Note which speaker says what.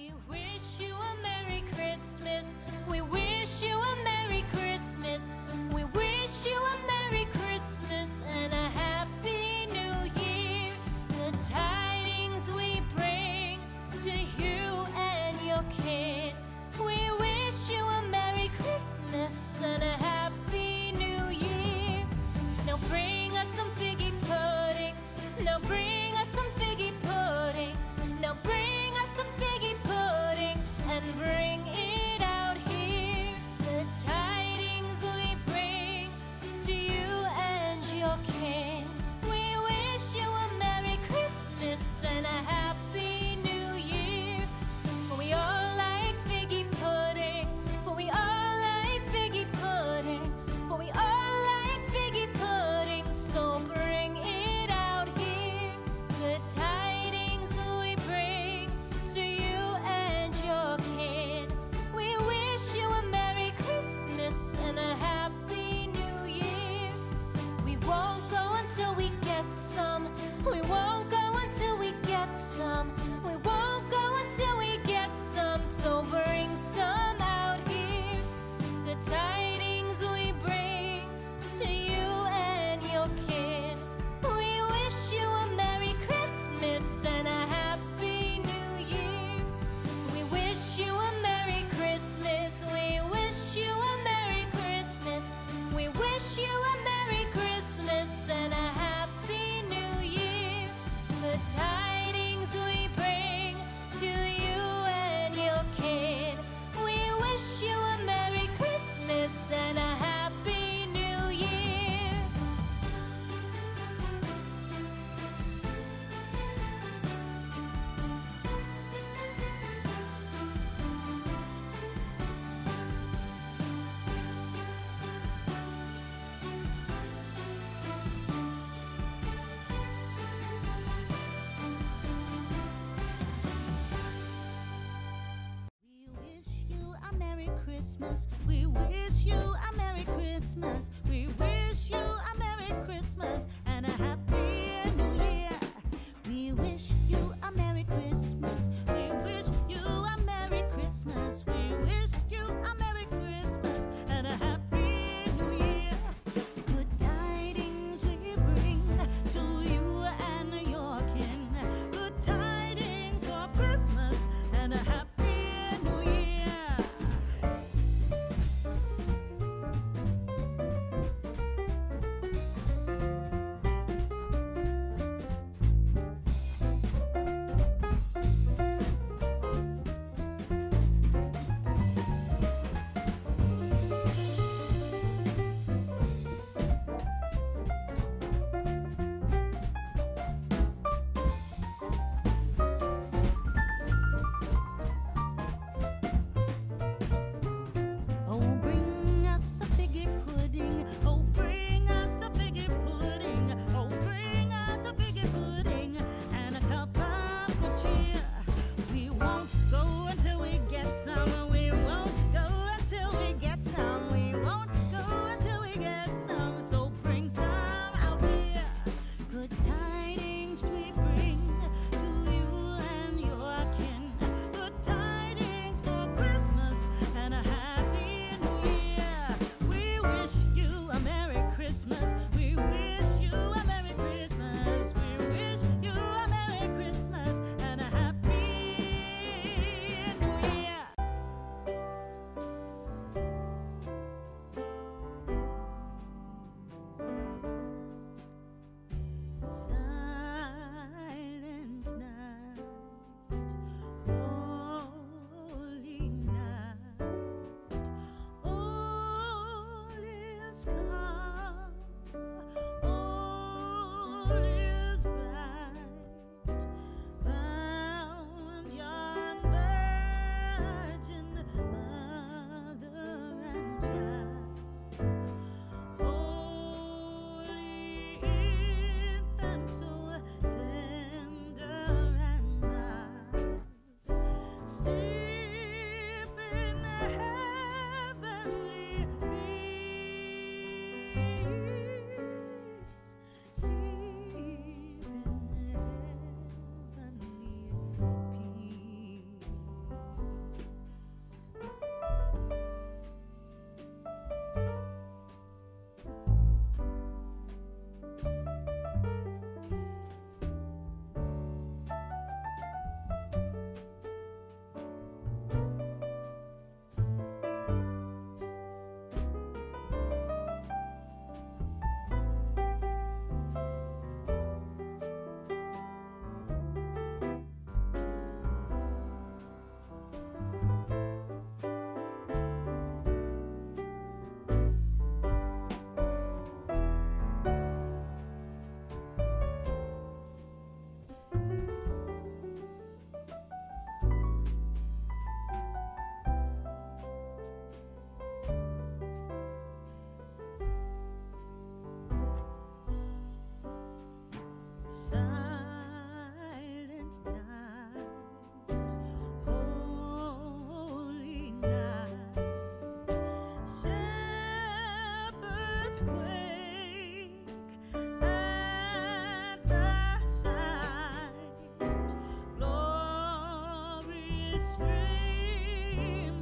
Speaker 1: We wish you a Merry Christmas. We wish you a Merry Christmas. We wish you a Merry Christmas and a Happy New Year. The tidings we bring to you and your kin. We wish you a Merry Christmas and a Happy New Year. Now bring us some figgy pudding. Now bring us some figgy pudding. Now bring us some figgy pudding and bring it out here. The tidings we bring to you and your kin. We wish you a Merry Christmas and a Happy New Year. For we all like figgy pudding. For we all like figgy pudding. For we all like figgy pudding. So bring it out here. The tidings we bring to you and your kin. We wish you a Merry Christmas and a Happy New Year. We won't go until we get some. We won't go until we get some. We won't go until we get some. So bring some out here. The tidings we bring to you and your kin. We wish you a Merry Christmas and a Happy New Year. We wish you a Merry Christmas. We wish you a Merry Christmas. We wish you a Merry Christmas and a Happy New Year. The tidings we bring to you and your kin. We wish you a Merry Christmas and a Happy New Year.
Speaker 2: We wish you a Merry Christmas. We wish you a Merry Christmas. We wish you a Merry Christmas and a Happy New Year. We wish you a Merry Christmas. We wish you a Merry Christmas. We wish you a Merry Christmas and a Happy New Year. Good tidings we bring to you and your kin. Good tidings for Christmas and a Happy New Year. stream.